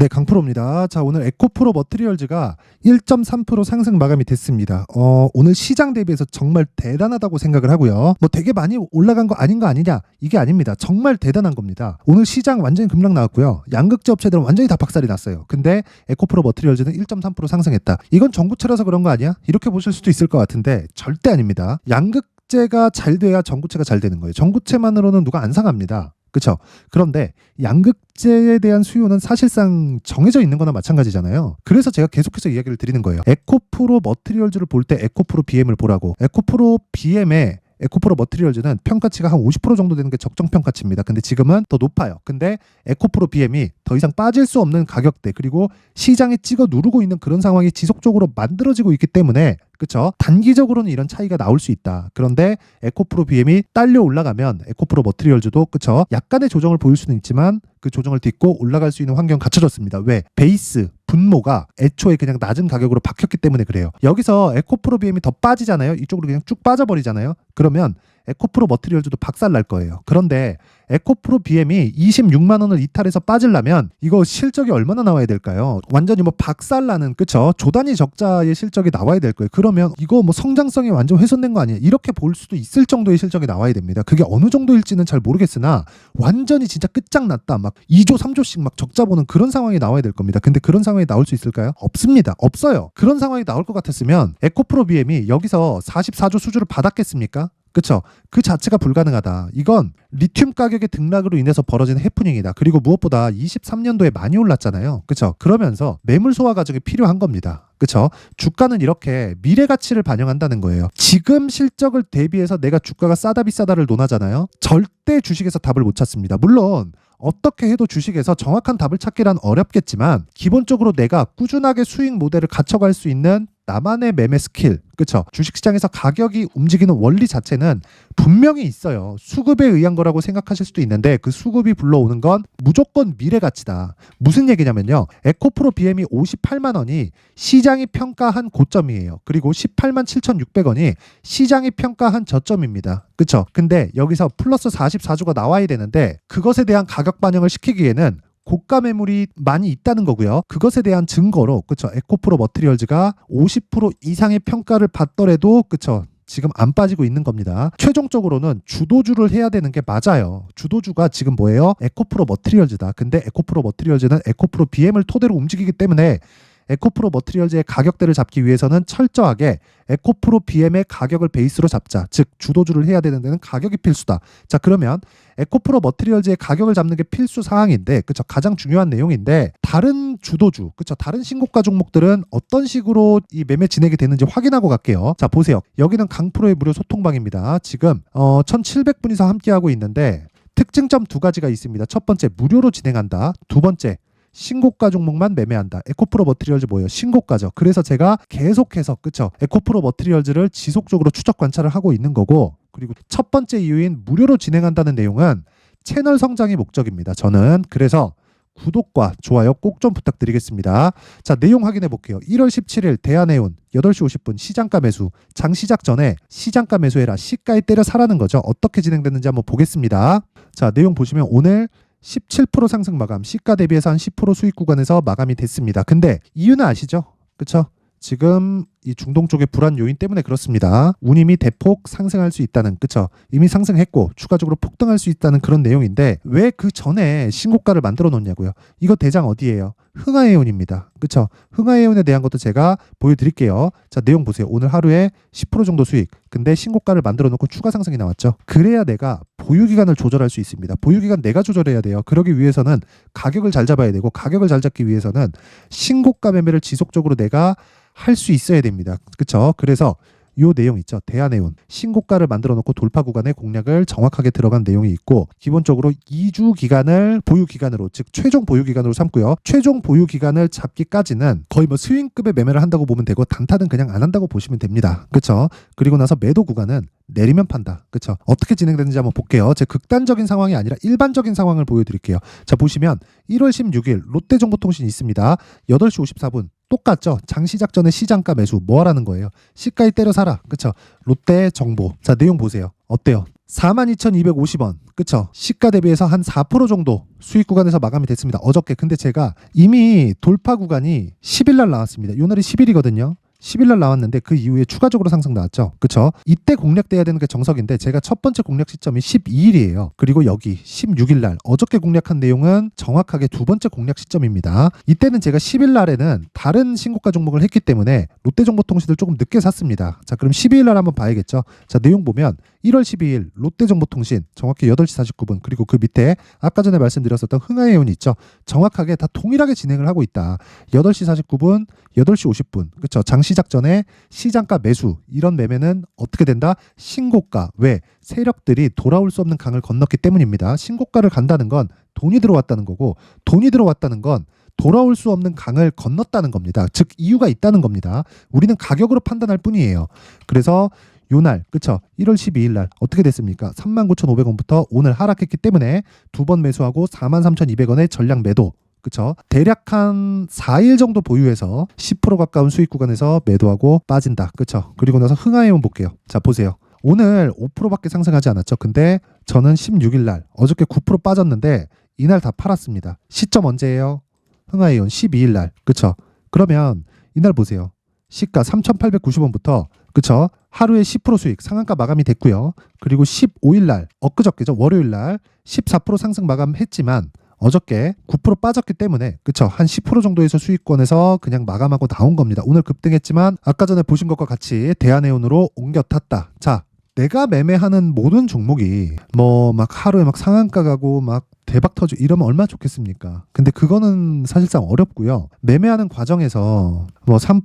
네, 강프로입니다. 자, 오늘 에코프로 머티리얼즈가 1.3% 상승 마감이 됐습니다. 오늘 시장 대비해서 정말 대단하다고 생각을 하고요. 뭐 되게 많이 올라간 거 아닌 거 아니냐? 이게 아닙니다. 정말 대단한 겁니다. 오늘 시장 완전히 급락 나왔고요. 양극재 업체들은 완전히 다 박살이 났어요. 근데 에코프로 머티리얼즈는 1.3% 상승했다. 이건 전구체라서 그런 거 아니야? 이렇게 보실 수도 있을 것 같은데 절대 아닙니다. 양극재가 잘 돼야 전구체가 잘 되는 거예요. 전구체만으로는 누가 안 상합니다. 그렇죠? 그런데 양극재에 대한 수요는 사실상 정해져 있는 거나 마찬가지잖아요. 그래서 제가 계속해서 이야기를 드리는 거예요. 에코프로 머티리얼즈를 볼 때 에코프로 BM을 보라고. 에코프로 BM에 에코프로 머티리얼즈는 평가치가 한 50% 정도 되는 게 적정 평가치입니다. 근데 지금은 더 높아요. 근데 에코프로 BM이 더 이상 빠질 수 없는 가격대, 그리고 시장에 찍어 누르고 있는 그런 상황이 지속적으로 만들어지고 있기 때문에, 그렇죠? 단기적으로는 이런 차이가 나올 수 있다. 그런데 에코프로 BM이 딸려 올라가면 에코프로 머티리얼즈도, 그렇죠? 약간의 조정을 보일 수는 있지만 그 조정을 딛고 올라갈 수 있는 환경 갖춰졌습니다. 왜? 베이스 분모가 애초에 그냥 낮은 가격으로 박혔기 때문에 그래요. 여기서 에코프로 BM이 더 빠지잖아요. 이쪽으로 그냥 쭉 빠져버리잖아요. 그러면 에코프로 머티리얼즈도 박살 날 거예요. 그런데 에코프로 BM이 26만 원을 이탈해서 빠지려면 이거 실적이 얼마나 나와야 될까요? 완전히 뭐 박살 나는, 그쵸? 조단위 적자의 실적이 나와야 될 거예요. 그러면 이거 뭐 성장성이 완전 훼손된 거 아니에요? 이렇게 볼 수도 있을 정도의 실적이 나와야 됩니다. 그게 어느 정도일지는 잘 모르겠으나 완전히 진짜 끝장났다, 막 2조 3조씩 막 적자 보는 그런 상황이 나와야 될 겁니다. 근데 그런 상황이 나올 수 있을까요? 없습니다. 없어요. 그런 상황이 나올 것 같았으면 에코프로 BM이 여기서 44조 수주를 받았겠습니까? 그쵸? 그 자체가 불가능하다. 이건 리튬 가격의 등락으로 인해서 벌어진 해프닝이다. 그리고 무엇보다 23년도에 많이 올랐잖아요. 그쵸? 그러면서 매물 소화 과정이 필요한 겁니다. 그쵸? 주가는 이렇게 미래 가치를 반영한다는 거예요. 지금 실적을 대비해서 내가 주가가 싸다 비싸다를 논하잖아요. 절대 주식에서 답을 못 찾습니다. 물론 어떻게 해도 주식에서 정확한 답을 찾기란 어렵겠지만 기본적으로 내가 꾸준하게 수익 모델을 갖춰갈 수 있는 나만의 매매 스킬, 그쵸? 주식시장에서 가격이 움직이는 원리 자체는 분명히 있어요. 수급에 의한 거라고 생각하실 수도 있는데 그 수급이 불러오는 건 무조건 미래 가치다. 무슨 얘기냐면요. 에코프로 BM이 58만 원이 시장이 평가한 고점이에요. 그리고 18만 7,600원이 시장이 평가한 저점입니다. 그쵸? 근데 여기서 플러스 44조가 나와야 되는데 그것에 대한 가격 반영을 시키기에는 고가 매물이 많이 있다는 거고요. 그것에 대한 증거로, 그쵸? 에코프로 머티리얼즈가 50% 이상의 평가를 받더라도, 그쵸? 지금 안 빠지고 있는 겁니다. 최종적으로는 주도주를 해야 되는 게 맞아요. 주도주가 지금 뭐예요? 에코프로 머티리얼즈다. 근데 에코프로 머티리얼즈는 에코프로 BM을 토대로 움직이기 때문에 에코프로 머티리얼즈의 가격대를 잡기 위해서는 철저하게 에코프로 BM의 가격을 베이스로 잡자. 즉 주도주를 해야 되는 데는 가격이 필수다. 자, 그러면 에코프로 머티리얼즈의 가격을 잡는 게 필수 사항인데, 그쵸? 가장 중요한 내용인데 다른 주도주, 그쵸? 다른 신고가 종목들은 어떤 식으로 이 매매 진행이 되는지 확인하고 갈게요. 자, 보세요. 여기는 강프로의 무료 소통방입니다. 지금 1700분이서 함께하고 있는데 특징점 두 가지가 있습니다. 첫 번째, 무료로 진행한다. 두 번째, 신고가 종목만 매매한다. 에코프로 머티리얼즈 뭐예요? 신고가죠. 그래서 제가 계속해서, 그쵸? 에코프로 머티리얼즈를 지속적으로 추적 관찰을 하고 있는 거고, 그리고 첫 번째 이유인 무료로 진행한다는 내용은 채널 성장이 목적입니다. 저는 그래서 구독과 좋아요 꼭 좀 부탁드리겠습니다. 자, 내용 확인해 볼게요. 1월 17일 대한해운 8시 50분 시장가 매수. 장 시작 전에 시장가 매수해라. 시가에 때려 사라는 거죠. 어떻게 진행됐는지 한번 보겠습니다. 자, 내용 보시면 오늘 17% 상승 마감, 시가 대비해서 한 10% 수익 구간에서 마감이 됐습니다. 근데 이유는 아시죠? 그쵸? 지금 이 중동 쪽의 불안 요인 때문에 그렇습니다. 운임이 대폭 상승할 수 있다는, 그쵸? 이미 상승했고 추가적으로 폭등할 수 있다는 그런 내용인데 왜 그 전에 신고가를 만들어 놓냐고요. 이거 대장 어디예요? 흥하해운입니다. 그쵸? 흥하해운에 대한 것도 제가 보여드릴게요. 자, 내용 보세요. 오늘 하루에 10% 정도 수익. 근데 신고가를 만들어 놓고 추가 상승이 나왔죠. 그래야 내가 보유기간을 조절할 수 있습니다. 보유기간 내가 조절해야 돼요. 그러기 위해서는 가격을 잘 잡아야 되고, 가격을 잘 잡기 위해서는 신고가 매매를 지속적으로 내가 할 수 있어야 됩니다. 그쵸? 그래서 요 내용 있죠. 대한해운 신고가를 만들어 놓고 돌파 구간에 공략을 정확하게 들어간 내용이 있고, 기본적으로 2주 기간을 보유 기간으로, 즉 최종 보유 기간으로 삼고요. 최종 보유 기간을 잡기까지는 거의 뭐 스윙급의 매매를 한다고 보면 되고, 단타는 그냥 안 한다고 보시면 됩니다. 그쵸? 그리고 나서 매도 구간은 내리면 판다. 그쵸? 어떻게 진행되는지 한번 볼게요. 제 극단적인 상황이 아니라 일반적인 상황을 보여드릴게요. 자, 보시면 1월 16일 롯데정보통신 있습니다. 8시 54분 똑같죠? 장 시작 전에 시장가 매수. 뭐 하라는 거예요? 시가에 때려 사라. 그쵸? 롯데 정보. 자, 내용 보세요. 어때요? 42,250원. 그쵸? 시가 대비해서 한 4% 정도 수익 구간에서 마감이 됐습니다. 어저께. 근데 제가 이미 돌파 구간이 10일 날 나왔습니다. 요 날이 10일이거든요. 10일 날 나왔는데 그 이후에 추가적으로 상승 나왔죠. 그쵸? 이때 공략돼야 되는 게 정석인데 제가 첫 번째 공략 시점이 12일이에요. 그리고 여기 16일 날 어저께 공략한 내용은 정확하게 두 번째 공략 시점입니다. 이때는 제가 10일 날에는 다른 신고가 종목을 했기 때문에 롯데정보통신을 조금 늦게 샀습니다. 자, 그럼 12일 날 한번 봐야겠죠. 자, 내용 보면 1월 12일 롯데정보통신 정확히 8시 49분 그리고 그 밑에 아까 전에 말씀드렸었던 흥하해운이 있죠. 정확하게 다 동일하게 진행을 하고 있다. 8시 49분, 8시 50분. 그쵸? 장 시작 전에 시장가 매수. 이런 매매는 어떻게 된다? 신고가. 왜? 세력들이 돌아올 수 없는 강을 건넜기 때문입니다. 신고가를 간다는 건 돈이 들어왔다는 거고 돈이 들어왔다는 건 돌아올 수 없는 강을 건넜다는 겁니다. 즉 이유가 있다는 겁니다. 우리는 가격으로 판단할 뿐이에요. 그래서 요날 그쵸? 1월 12일 날 어떻게 됐습니까? 39,500원부터 오늘 하락했기 때문에 두 번 매수하고 43,200원의 전량 매도. 그쵸? 대략 한 4일 정도 보유해서 10% 가까운 수익 구간에서 매도하고 빠진다. 그쵸? 그리고 나서 흥하해운 볼게요. 자, 보세요. 오늘 5%밖에 상승하지 않았죠. 근데 저는 16일 날 어저께 9% 빠졌는데 이날 다 팔았습니다. 시점 언제예요? 흥하해운 12일 날. 그쵸? 그러면 이날 보세요. 시가 3,890원부터 그쵸? 하루에 10% 수익 상한가 마감이 됐고요. 그리고 15일 날 엊그저께죠. 월요일 날 14% 상승 마감했지만 어저께 9% 빠졌기 때문에 그쵸? 한 10% 정도에서 수익권에서 그냥 마감하고 나온 겁니다. 오늘 급등했지만 아까 전에 보신 것과 같이 대한해운으로 옮겨 탔다. 자, 내가 매매하는 모든 종목이 뭐 막 하루에 막 상한가 가고 막 대박 터지고 이러면 얼마나 좋겠습니까? 근데 그거는 사실상 어렵고요. 매매하는 과정에서 뭐 3%,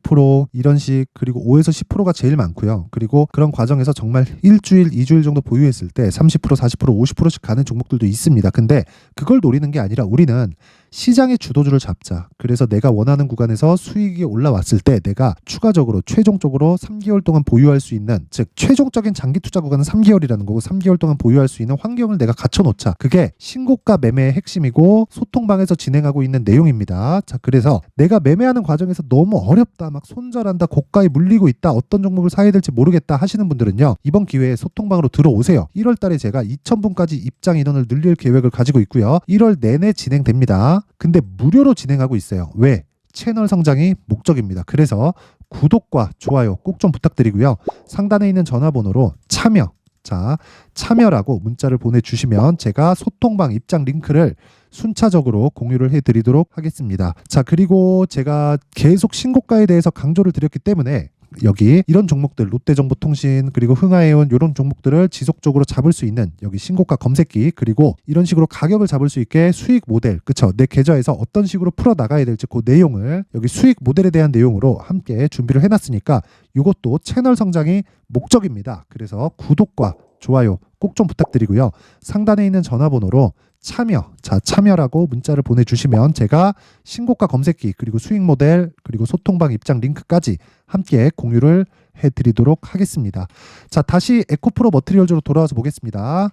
5% 이런 식 그리고 5에서 10%가 제일 많고요. 그리고 그런 과정에서 정말 일주일, 2주일 정도 보유했을 때 30%, 40%, 50%씩 가는 종목들도 있습니다. 근데 그걸 노리는 게 아니라 우리는 시장의 주도주를 잡자. 그래서 내가 원하는 구간에서 수익이 올라왔을 때 내가 추가적으로 최종적으로 3개월 동안 보유할 수 있는 즉 최종적인 장기 투자 구간은 3개월이라는 거고 3개월 동안 보유할 수 있는 환경을 내가 갖춰놓자. 그게 신고가 매매의 핵심이고 소통방에서 진행하고 있는 내용입니다. 자, 그래서 내가 매매하는 과정에서 너무 어렵다, 막 손절한다, 고가에 물리고 있다, 어떤 종목을 사야 될지 모르겠다 하시는 분들은요. 이번 기회에 소통방으로 들어오세요. 1월 달에 제가 2,000분까지 입장 인원을 늘릴 계획을 가지고 있고요. 1월 내내 진행됩니다. 근데 무료로 진행하고 있어요. 왜? 채널 성장이 목적입니다. 그래서 구독과 좋아요 꼭 좀 부탁드리고요. 상단에 있는 전화번호로 참여, 자, 참여라고 문자를 보내주시면 제가 소통방 입장 링크를 순차적으로 공유를 해드리도록 하겠습니다. 자, 그리고 제가 계속 신고가에 대해서 강조를 드렸기 때문에 여기 이런 종목들 롯데정보통신 그리고 흥하해운 이런 종목들을 지속적으로 잡을 수 있는 여기 신고가 검색기 그리고 이런 식으로 가격을 잡을 수 있게 수익 모델 그쵸? 내 계좌에서 어떤 식으로 풀어 나가야 될지 그 내용을 여기 수익 모델에 대한 내용으로 함께 준비를 해놨으니까 이것도 채널 성장이 목적입니다. 그래서 구독과 좋아요 꼭 좀 부탁드리고요. 상단에 있는 전화번호로 참여, 자, 참여라고 문자를 보내주시면 제가 신고가 검색기 그리고 수익 모델 그리고 소통방 입장 링크까지 함께 공유를 해드리도록 하겠습니다. 자, 다시 에코프로 머티리얼즈로 돌아와서 보겠습니다.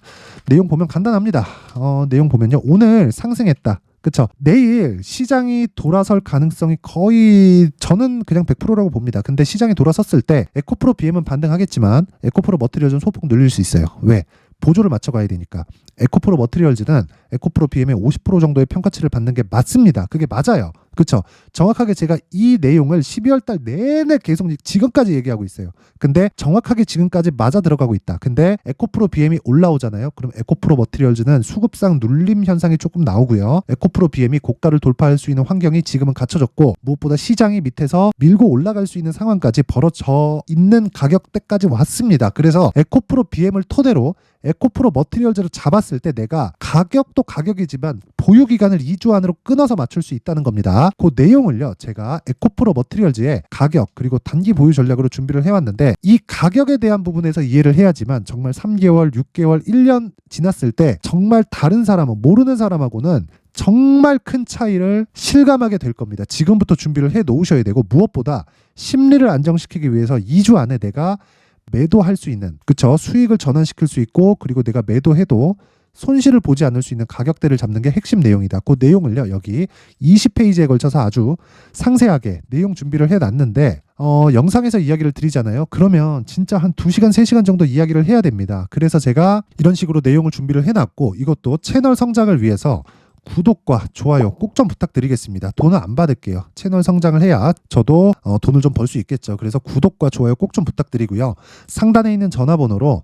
내용 보면 간단합니다. 내용 보면요. 오늘 상승했다. 그쵸? 내일 시장이 돌아설 가능성이 거의 저는 그냥 100%라고 봅니다. 근데 시장이 돌아섰을 때 에코프로 BM은 반등하겠지만 에코프로 머티리얼즈는 소폭 늘릴 수 있어요. 왜? 보조를 맞춰가야 되니까. 에코프로 머티리얼즈는 에코프로 BM의 50% 정도의 평가치를 받는 게 맞습니다. 그게 맞아요. 그렇죠? 정확하게 제가 이 내용을 12월 달 내내 계속 지금까지 얘기하고 있어요. 근데 정확하게 지금까지 맞아 들어가고 있다. 근데 에코프로 BM이 올라오잖아요. 그럼 에코프로 머티리얼즈는 수급상 눌림 현상이 조금 나오고요. 에코프로 BM이 고가를 돌파할 수 있는 환경이 지금은 갖춰졌고 무엇보다 시장이 밑에서 밀고 올라갈 수 있는 상황까지 벌어져 있는 가격대까지 왔습니다. 그래서 에코프로 BM을 토대로 에코프로 머티리얼즈를 잡았을 때 내가 가격도 가격이지만 보유 기간을 2주 안으로 끊어서 맞출 수 있다는 겁니다. 그 내용을요 제가 에코프로 머티리얼즈의 가격 그리고 단기 보유 전략으로 준비를 해왔는데 이 가격에 대한 부분에서 이해를 해야지만 정말 3개월, 6개월, 1년 지났을 때 정말 다른 사람은 모르는 사람하고는 정말 큰 차이를 실감하게 될 겁니다. 지금부터 준비를 해 놓으셔야 되고 무엇보다 심리를 안정시키기 위해서 2주 안에 내가 매도할 수 있는 그쵸 수익을 전환시킬 수 있고 그리고 내가 매도해도 손실을 보지 않을 수 있는 가격대를 잡는 게 핵심 내용이다. 그 내용을요 여기 20페이지에 걸쳐서 아주 상세하게 내용 준비를 해놨는데 영상에서 이야기를 드리잖아요. 그러면 진짜 한 2시간, 3시간 정도 이야기를 해야 됩니다. 그래서 제가 이런 식으로 내용을 준비를 해놨고 이것도 채널 성장을 위해서 구독과 좋아요 꼭 좀 부탁드리겠습니다. 돈은 안 받을게요. 채널 성장을 해야 저도 돈을 좀 벌 수 있겠죠. 그래서 구독과 좋아요 꼭 좀 부탁드리고요. 상단에 있는 전화번호로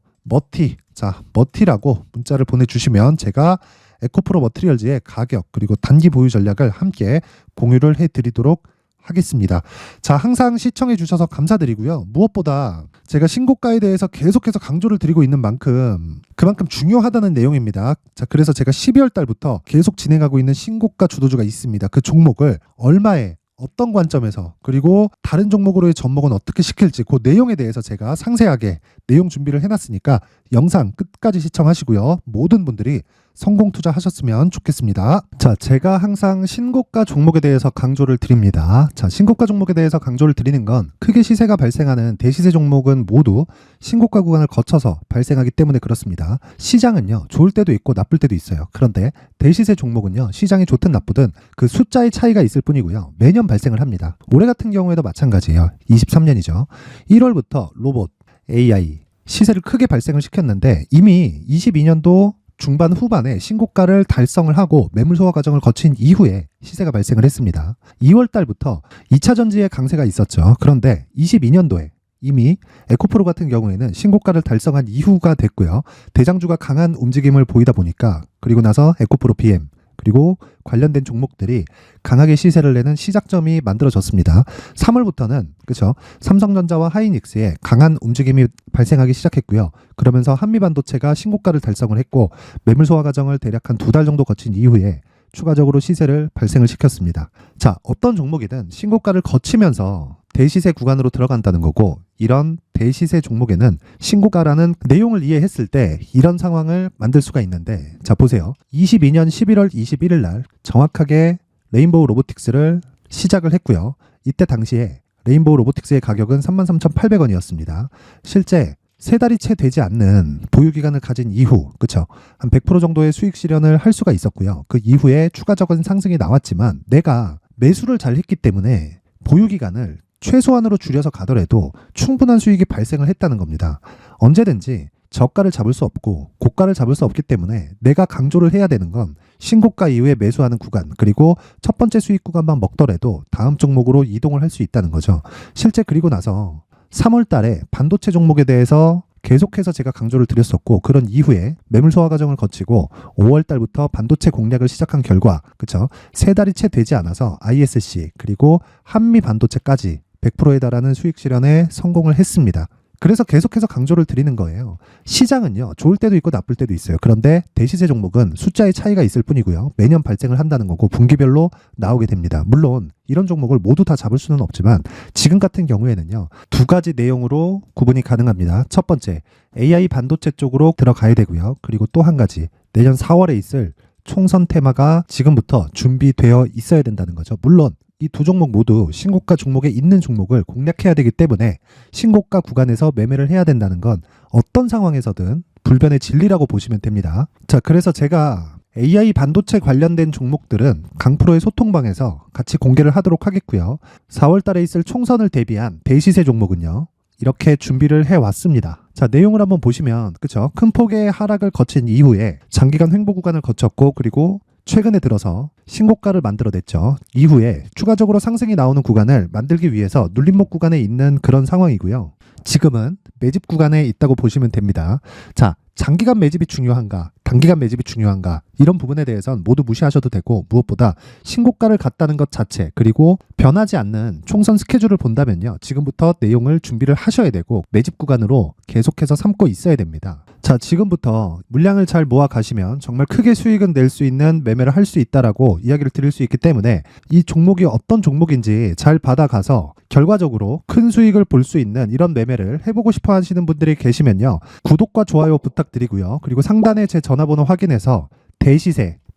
머티라고 문자를 보내주시면 제가 에코프로 머티리얼즈의 가격 그리고 단기 보유 전략을 함께 공유를 해드리도록 하겠습니다. 자, 항상 시청해 주셔서 감사드리고요. 무엇보다 제가 신고가에 대해서 계속해서 강조를 드리고 있는 만큼 그만큼 중요하다는 내용입니다. 자, 그래서 제가 12월 달부터 계속 진행하고 있는 신고가 주도주가 있습니다. 그 종목을 얼마에 어떤 관점에서 그리고 다른 종목으로의 접목은 어떻게 시킬지 그 내용에 대해서 제가 상세하게 내용 준비를 해놨으니까 영상 끝까지 시청하시고요. 모든 분들이 성공 투자하셨으면 좋겠습니다. 자, 제가 항상 신고가 종목에 대해서 강조를 드립니다. 자, 신고가 종목에 대해서 강조를 드리는 건 크게 시세가 발생하는 대시세 종목은 모두 신고가 구간을 거쳐서 발생하기 때문에 그렇습니다. 시장은요, 좋을 때도 있고 나쁠 때도 있어요. 그런데 대시세 종목은요, 시장이 좋든 나쁘든 그 숫자의 차이가 있을 뿐이고요. 매년 발생을 합니다. 올해 같은 경우에도 마찬가지예요. 23년이죠. 1월부터 로봇, AI, 시세를 크게 발생을 시켰는데 이미 22년도 중반 후반에 신고가를 달성을 하고 매물 소화 과정을 거친 이후에 시세가 발생을 했습니다. 2월 달부터 2차 전지의 강세가 있었죠. 그런데 22년도에 이미 에코프로 같은 경우에는 신고가를 달성한 이후가 됐고요. 대장주가 강한 움직임을 보이다 보니까 그리고 나서 에코프로 PM 그리고 관련된 종목들이 강하게 시세를 내는 시작점이 만들어졌습니다. 3월부터는 그렇죠. 삼성전자와 하이닉스의 강한 움직임이 발생하기 시작했고요. 그러면서 한미반도체가 신고가를 달성을 했고 매물 소화 과정을 대략 한 2달 정도 거친 이후에 추가적으로 시세를 발생을 시켰습니다. 자, 어떤 종목이든 신고가를 거치면서 대시세 구간으로 들어간다는 거고 이런 대시세 종목에는 신고가라는 내용을 이해했을 때 이런 상황을 만들 수가 있는데 자, 보세요. 22년 11월 21일 날 정확하게 레인보우 로보틱스를 시작을 했고요. 이때 당시에 레인보우 로보틱스의 가격은 33,800원이었습니다. 실제 3달이 채 되지 않는 보유기간을 가진 이후, 그쵸? 한 100% 정도의 수익 실현을 할 수가 있었고요. 그 이후에 추가적인 상승이 나왔지만 내가 매수를 잘 했기 때문에 보유기간을 최소한으로 줄여서 가더라도 충분한 수익이 발생을 했다는 겁니다. 언제든지 저가를 잡을 수 없고 고가를 잡을 수 없기 때문에 내가 강조를 해야 되는 건 신고가 이후에 매수하는 구간 그리고 첫 번째 수익 구간만 먹더라도 다음 종목으로 이동을 할 수 있다는 거죠. 실제 그리고 나서 3월 달에 반도체 종목에 대해서 계속해서 제가 강조를 드렸었고 그런 이후에 매물 소화 과정을 거치고 5월 달부터 반도체 공략을 시작한 결과 그쵸? 3달이 채 되지 않아서 ISC 그리고 한미 반도체까지 100%에 달하는 수익 실현에 성공을 했습니다. 그래서 계속해서 강조를 드리는 거예요. 시장은요, 좋을 때도 있고 나쁠 때도 있어요. 그런데 대시세 종목은 숫자의 차이가 있을 뿐이고요. 매년 발생을 한다는 거고 분기별로 나오게 됩니다. 물론 이런 종목을 모두 다 잡을 수는 없지만 지금 같은 경우에는요, 2가지 내용으로 구분이 가능합니다. 첫 번째, AI 반도체 쪽으로 들어가야 되고요. 그리고 또 한 가지, 내년 4월에 있을 총선 테마가 지금부터 준비되어 있어야 된다는 거죠. 물론 이 두 종목 모두 신고가 종목에 있는 종목을 공략해야 되기 때문에 신고가 구간에서 매매를 해야 된다는 건 어떤 상황에서든 불변의 진리라고 보시면 됩니다. 자, 그래서 제가 AI 반도체 관련된 종목들은 강프로의 소통방에서 같이 공개를 하도록 하겠고요. 4월 달에 있을 총선을 대비한 대시세 종목은요, 이렇게 준비를 해왔습니다. 자, 내용을 한번 보시면 그쵸? 큰 폭의 하락을 거친 이후에 장기간 횡보 구간을 거쳤고 그리고 최근에 들어서 신고가를 만들어냈죠. 이후에 추가적으로 상승이 나오는 구간을 만들기 위해서 눌림목 구간에 있는 그런 상황이고요. 지금은 매집 구간에 있다고 보시면 됩니다. 자, 장기간 매집이 중요한가, 단기간 매집이 중요한가 이런 부분에 대해서는 모두 무시하셔도 되고 무엇보다 신고가를 갔다는 것 자체 그리고 변하지 않는 총선 스케줄을 본다면요. 지금부터 내용을 준비를 하셔야 되고 매집 구간으로 계속해서 삼고 있어야 됩니다. 자, 지금부터 물량을 잘 모아 가시면 정말 크게 수익은 낼 수 있는 매매를 할 수 있다라고 이야기를 드릴 수 있기 때문에 이 종목이 어떤 종목인지 잘 받아가서 결과적으로 큰 수익을 볼 수 있는 이런 매매를 해보고 싶어 하시는 분들이 계시면요. 구독과 좋아요 부탁드리고요. 그리고 상단에 제 전화번호 확인해서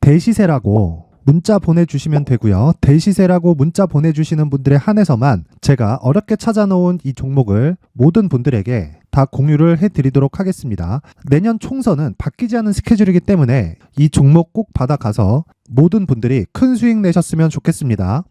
대시세라고 문자 보내주시면 되고요. 대시세라고 문자 보내주시는 분들에 한해서만 제가 어렵게 찾아놓은 이 종목을 모든 분들에게 다 공유를 해드리도록 하겠습니다. 내년 총선은 바뀌지 않은 스케줄이기 때문에 이 종목 꼭 받아가서 모든 분들이 큰 수익 내셨으면 좋겠습니다.